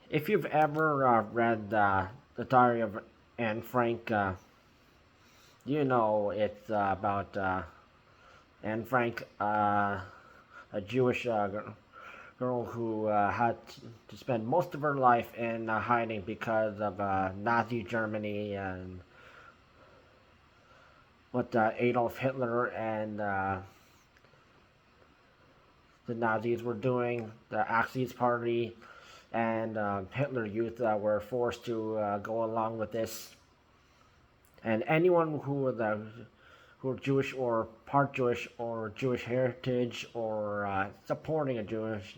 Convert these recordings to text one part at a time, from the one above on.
If you've ever read the Diary of Anne Frank, you know it's about Anne Frank, a Jewish girl who had to spend most of her life in hiding because of Nazi Germany and what Adolf Hitler and the Nazis were doing, the Axis Party and Hitler Youth were forced to go along with this. And anyone who are Jewish or part Jewish or Jewish heritage or supporting a Jewish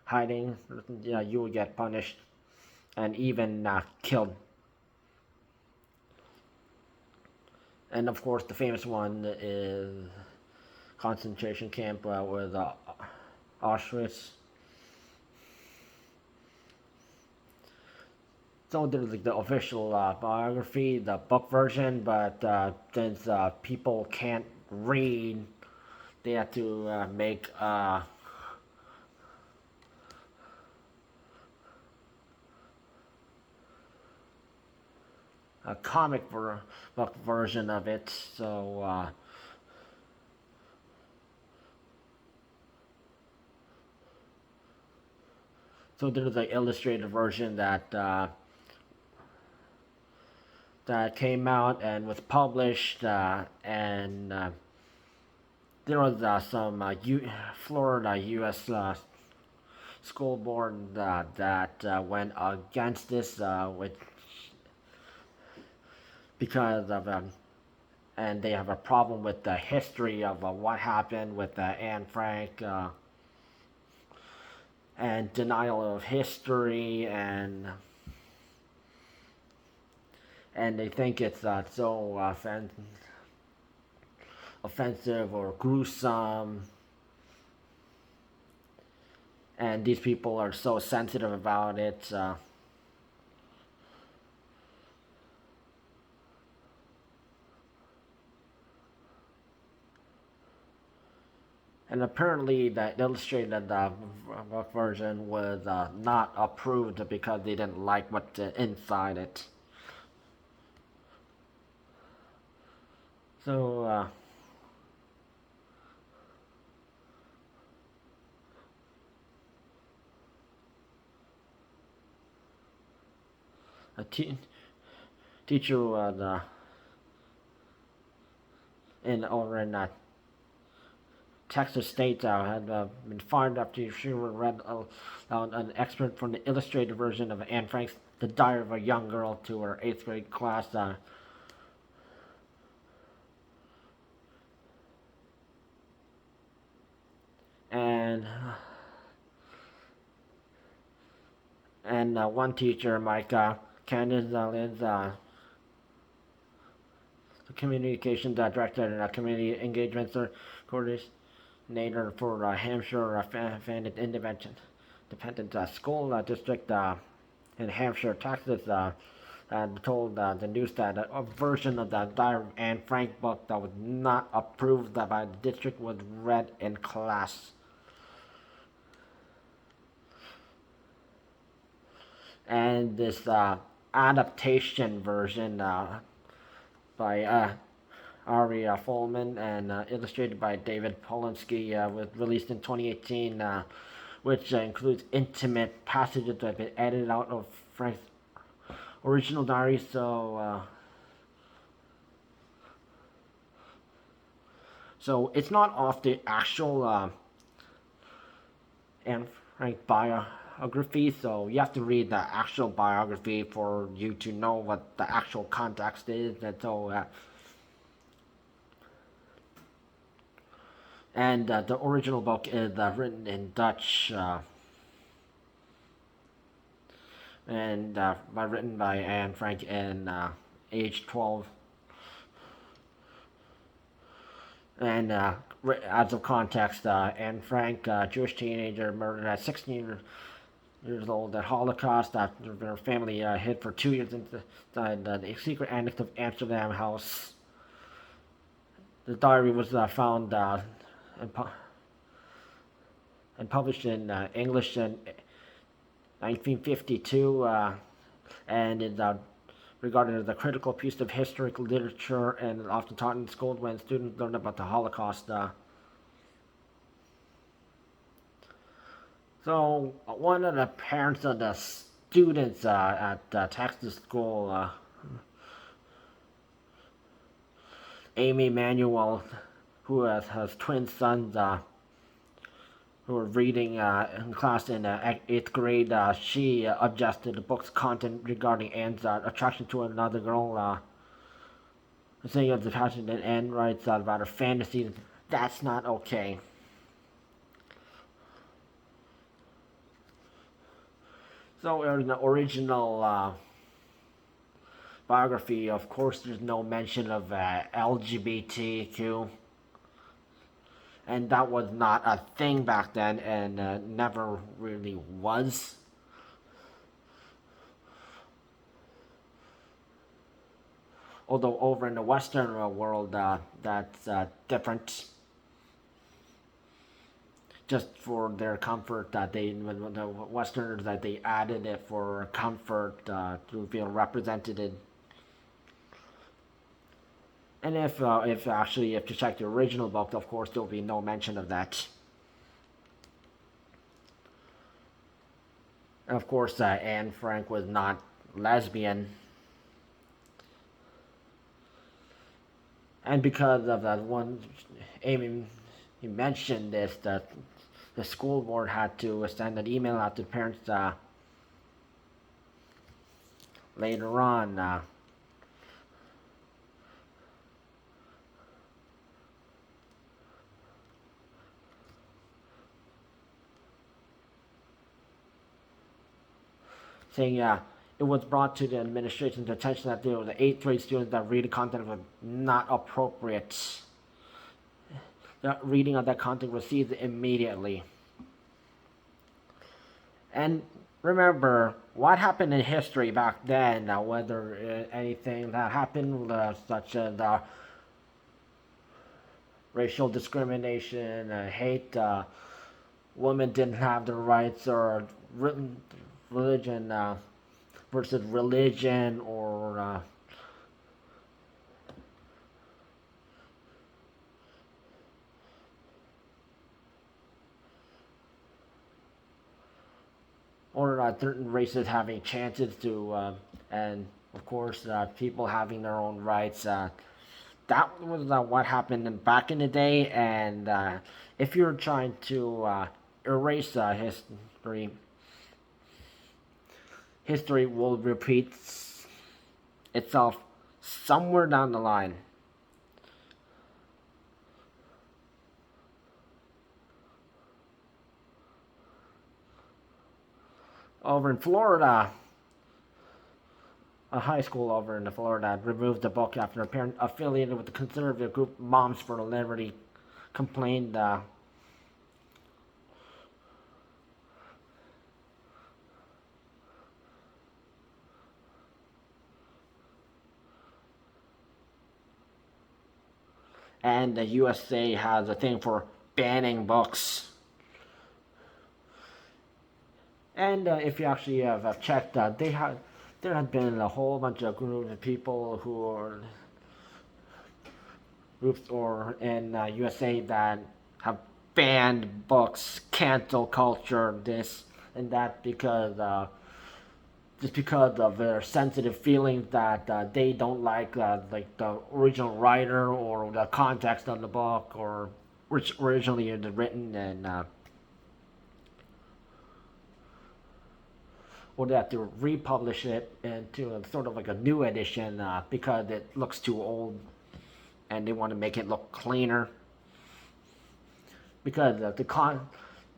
hiding, you will get punished and even killed. And of course, the famous one is concentration camp with Auschwitz. So there's like the official biography, the book version, but since people can't read, they have to make a book version of it. So there's an illustrated version that came out and was published, and there was some Florida U.S. School board that went against this, which because of and they have a problem with the history of what happened with Anne Frank and denial of history and they think it's so offensive or gruesome, and these people are so sensitive about it. And apparently, the illustrated book version was not approved because they didn't like what's inside it. So, a teacher was over in Texas State had been fired after she read an excerpt from the illustrated version of Anne Frank's The Diary of a Young Girl to her 8th grade class. And one teacher, Mike Canizales, the communications director and community engagement coordinator for Hamshire-Fennett Independent School District in Hampshire, Texas, told the news that a version of the Diary of Anne Frank book that was not approved by the district was read in class. And this adaptation version by Ari Folman and illustrated by David Polonsky was released in 2018, which includes intimate passages that have been edited out of Frank's original diary. So it's not off the actual Anne Frank biography, so you have to read the actual biography for you to know what the actual context is. And the original book is written in Dutch and written by Anne Frank in age 12. And as of context, Anne Frank, Jewish teenager, murdered at 16 years old at Holocaust after their family hid for 2 years inside the secret annex of Amsterdam house. The diary was found and published in English and 1952, and is regarded as a critical piece of historical literature and often taught in school when students learn about the Holocaust. So one of the parents of the students at Texas school, Amy Manuel, who has twin sons who were reading in class in 8th grade, she objected to the book's content regarding Anne's attraction to another girl, saying it's a passion that Anne writes about her fantasy. That's not okay. So in the original biography, of course, there's no mention of LGBTQ, and that was not a thing back then, and never really was. Although over in the Western world, that's different. Just for their comfort, that when the Westerners, that they added it for comfort to feel represented. And if you check the original book, of course, there will be no mention of that. And of course, Anne Frank was not lesbian. And because of that one, Amy, you mentioned this, that the school board had to send an email out to parents later on. Saying it was brought to the administration's attention that there were the 8th grade students that read the content was not appropriate. The reading of that content was seized immediately. And remember, what happened in history back then, whether anything that happened, such as racial discrimination, hate, women didn't have the rights, or religion versus religion, or certain races having chances to, and of course, people having their own rights. That was what happened back in the day, and if you're trying to erase history will repeat itself somewhere down the line. Over in Florida, a high school over in Florida removed the book after a parent affiliated with the conservative group Moms for Liberty complained and the USA has a thing for banning books. And if you actually have checked, there have been a whole bunch of groups of people who are groups or in USA that have banned books, cancel culture, this and that, because just because of their sensitive feelings that they don't like the original writer or the context of the book, or which originally it was written, and or they have to republish it into sort of like a new edition because it looks too old, and they want to make it look cleaner. Because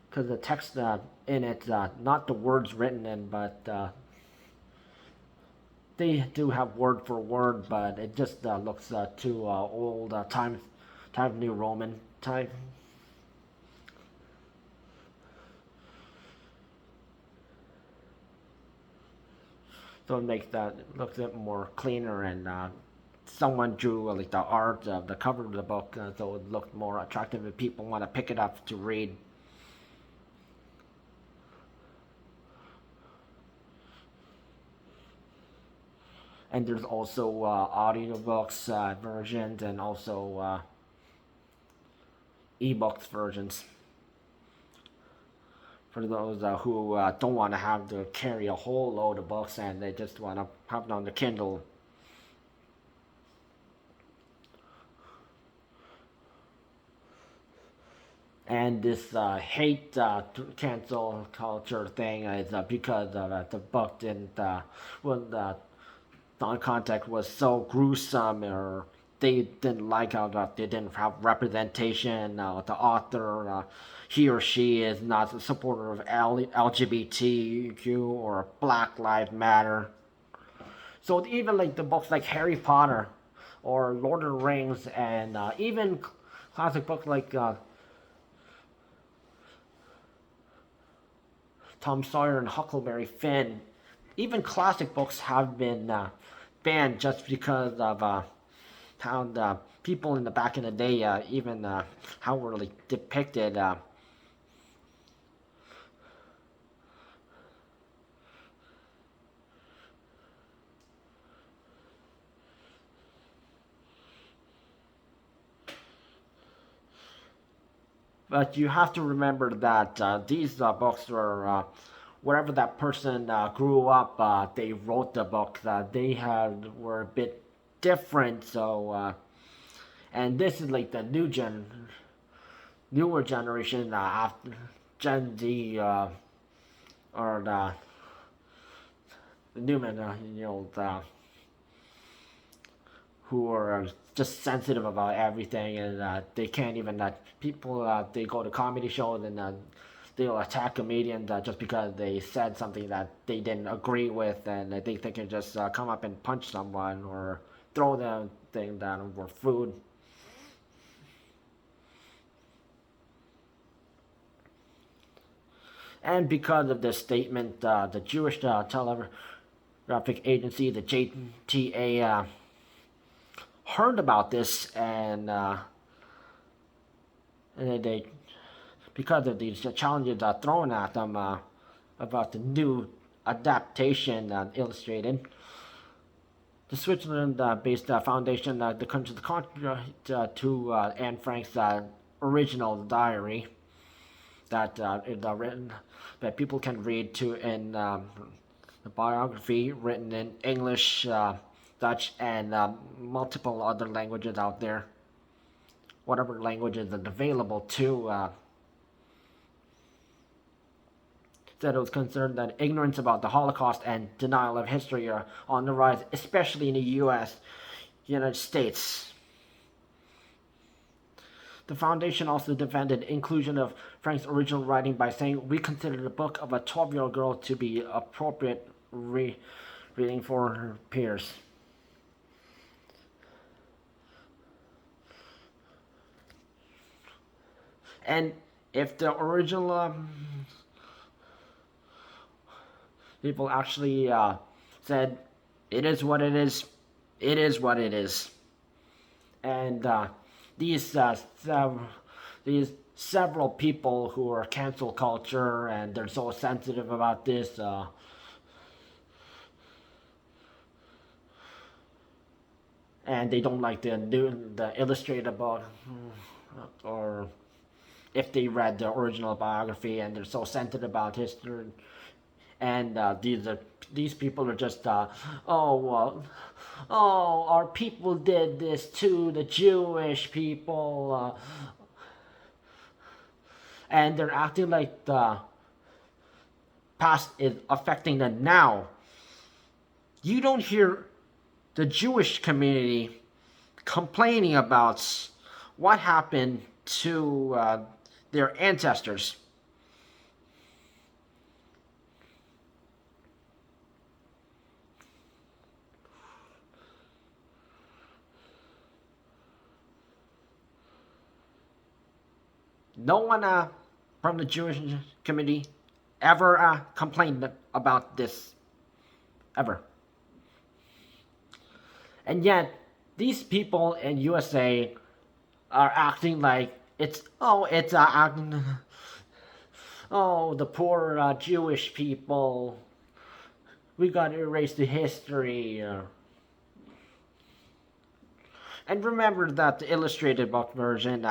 because the text in it, not the words written in, but they do have word for word, but it just looks too old, time New Roman type. So it makes that looks a bit more cleaner, and someone drew like the art of the cover of the book, so it looked more attractive if people want to pick it up to read. And there's also audiobooks versions and also ebooks versions for those who don't want to have to carry a whole load of books and they just want to have it on the Kindle. And this hate cancel culture thing is because the book didn't, when the non-contact was so gruesome, or they didn't like how they didn't have representation. The author, he or she is not a supporter of LGBTQ or Black Lives Matter. So even like the books like Harry Potter or Lord of the Rings, and even classic books like Tom Sawyer and Huckleberry Finn, even classic books have been banned just because of how the people in the back in the day, even how were like depicted. But you have to remember that these books were, wherever that person grew up, they wrote the book. They were a bit different. So, and this is like the newer generation after Gen Z, or the Newman, who are just sensitive about everything, and they can't even people they go to comedy shows and they'll attack comedians just because they said something that they didn't agree with, and they think they can just come up and punch someone or throw them thing down for food. And because of this statement, the Jewish Telegraphic Agency, the JTA, heard about this, and they, because of these challenges thrown at them about the new adaptation illustrated, the Switzerland-based foundation the contrary to Anne Frank's original diary that is written, that people can read to in the biography written in English, Dutch, and multiple other languages out there. Whatever languages are available to. Said it was concerned that ignorance about the Holocaust and denial of history are on the rise, especially in the United States. The foundation also defended inclusion of Frank's original writing by saying, "We consider the book of a 12-year-old girl to be appropriate reading for her peers." And if the original people actually said, "It is what it is," it is what it is. And these several people who are cancel culture and they're so sensitive about this, and they don't like the illustrated book, or if they read the original biography and they're so sensitive about history, and these people are just our people did this to the Jewish people, and they're acting like the past is affecting the now. You don't hear the Jewish community complaining about what happened to their ancestors. No one from the Jewish community ever complained about this, ever. And yet, these people in USA are acting like it's acting, the poor Jewish people, we got to erase the history. And remember that the illustrated book version,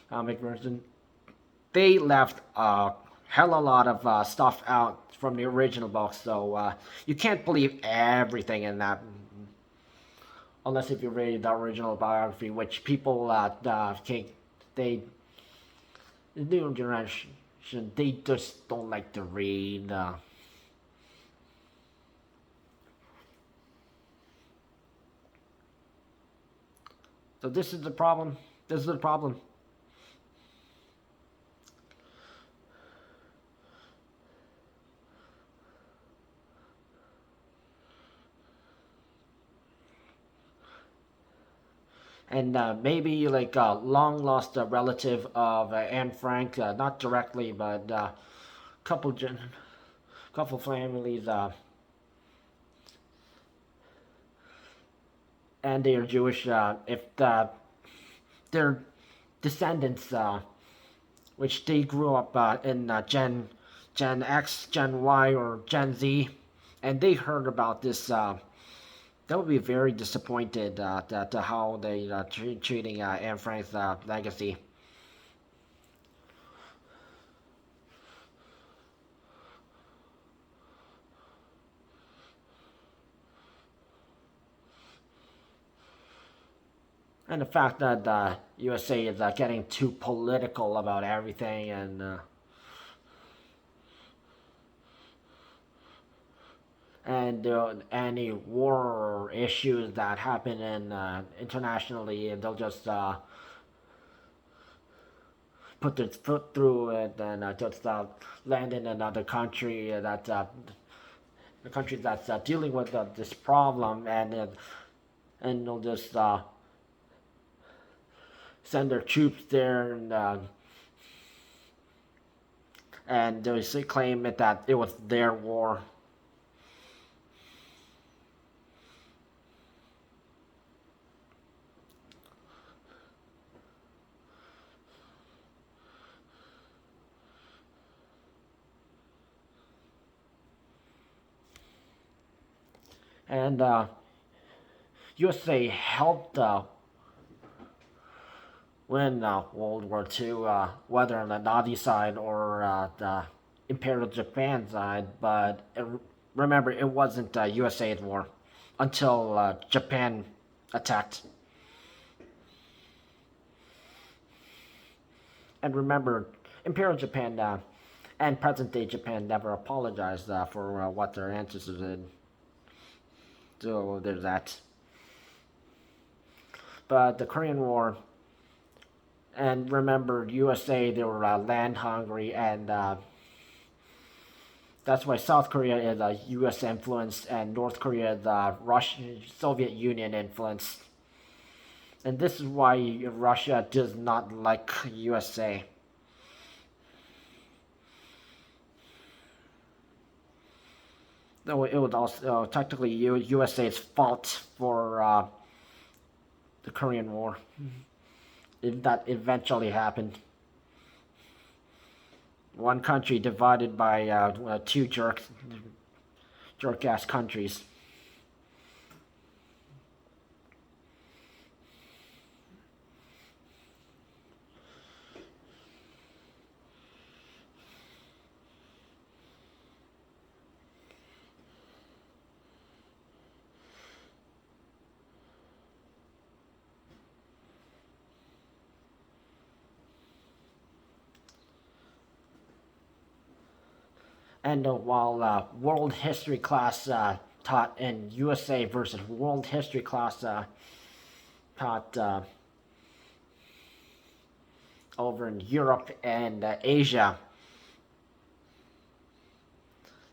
comic version, they left a hell of a lot of stuff out from the original book, so you can't believe everything in that, unless if you read the original biography, which people they the new generation they just don't like to read. So this is the problem. This is the problem. And maybe like a long lost relative of Anne Frank, not directly, but couple couple families, and they are Jewish. If their descendants, which they grew up in Gen X, Gen Y, or Gen Z, and they heard about this. They would be very disappointed that how they treating Anne Frank's legacy. And the fact that the USA is getting too political about everything, and any war issues that happen in internationally, and they'll just put their foot through it and just land in another country that the country that's dealing with this problem, and they'll just send their troops there, and they claim it that it was their war. And USA helped win World War II, whether on the Nazi side or the Imperial Japan side. But remember, it wasn't USA's war until Japan attacked. And remember, Imperial Japan and present day Japan never apologized for what their ancestors did. So there's that. But the Korean War, and remember, USA, they were land hungry, and that's why South Korea is US influenced, and North Korea is Russian, Soviet Union influenced. And this is why Russia does not like USA. Though it was also technically USA's fault for the Korean War. That eventually happened. One country divided by two jerk ass countries. And while world history class taught in USA versus world history class taught over in Europe and Asia,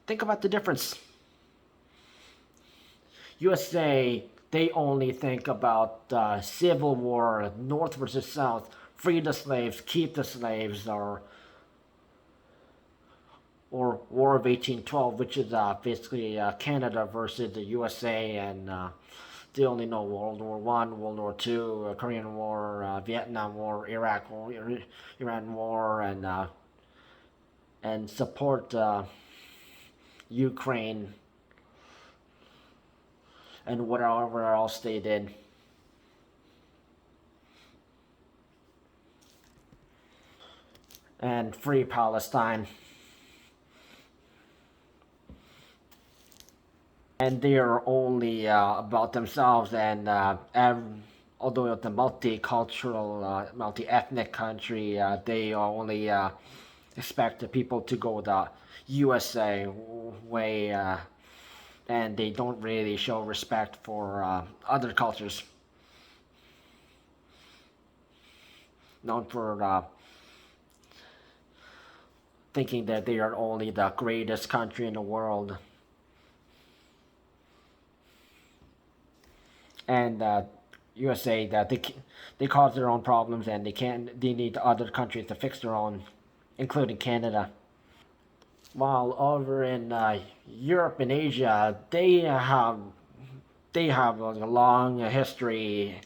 think about the difference. USA, they only think about Civil War, North versus South, free the slaves, keep the slaves, or War of 1812, which is basically Canada versus the USA, and they only know World War One, World War Two, Korean War, Vietnam War, Iraq War, Iran War, and support Ukraine. and whatever else they did. And free Palestine. And they are only about themselves, and although it's a multicultural, multi-ethnic country, they only expect the people to go the USA way, and they don't really show respect for other cultures. Known for thinking that they are only the greatest country in the world. And USA that they cause their own problems, and they need other countries to fix their own, including Canada. While over in Europe and Asia, they have a long history.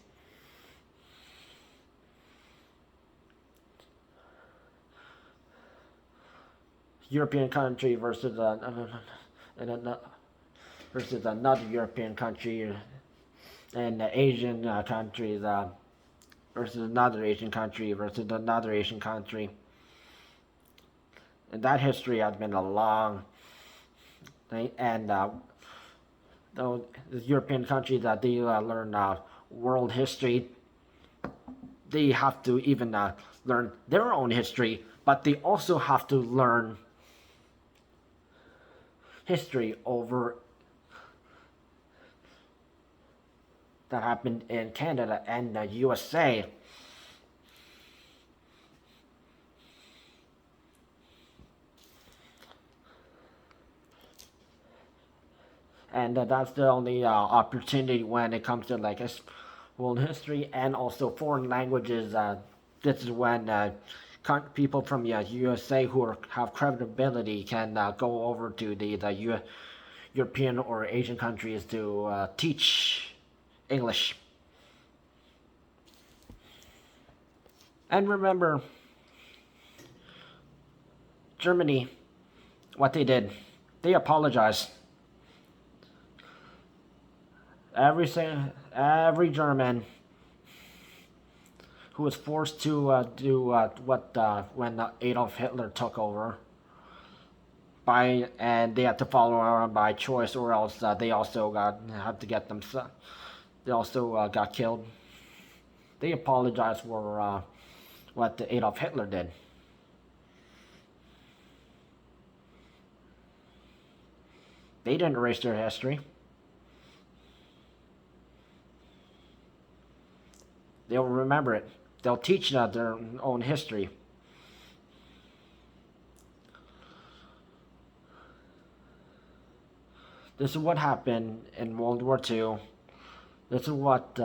European country versus versus another European country, and Asian countries versus another Asian country versus another Asian country. And that history has been a long thing. And the European countries that they learn world history, they have to even learn their own history, but they also have to learn history over that happened in Canada and the USA. And that's the only opportunity when it comes to like world history and also foreign languages. This is when people from the USA who have credibility can go over to the European or Asian countries to teach English. And remember, Germany, what they did, they apologized. Every German who was forced to do when Adolf Hitler took over, and they had to follow around by choice, or else they also had to get them. They also got killed. They apologized for what Adolf Hitler did. They didn't erase their history. They'll remember it. They'll teach their own history. This is what happened in World War II. This is what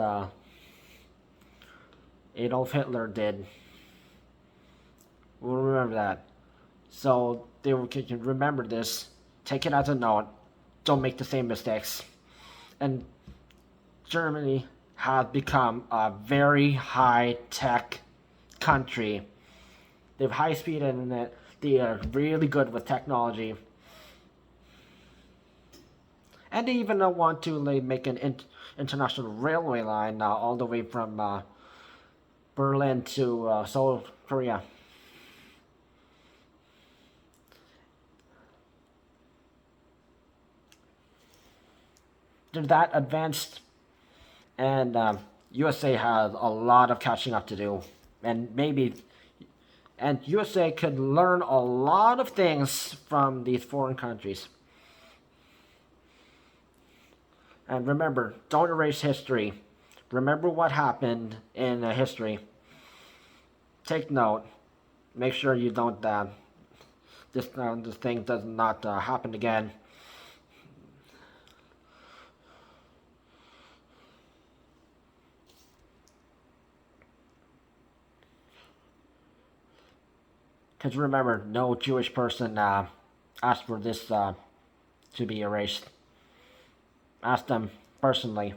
Adolf Hitler did. We'll remember that. So they can remember this. Take it as a note. Don't make the same mistakes. And Germany has become a very high-tech country. They have high-speed internet. They are really good with technology. And they even want to make an international railway line all the way from Berlin to Seoul, Korea. They're that advanced, and USA has a lot of catching up to do, and USA could learn a lot of things from these foreign countries. And remember, don't erase history. Remember what happened in history. Take note. Make sure you don't this thing does not happen again. Because remember, no Jewish person asked for this to be erased. Ask them personally.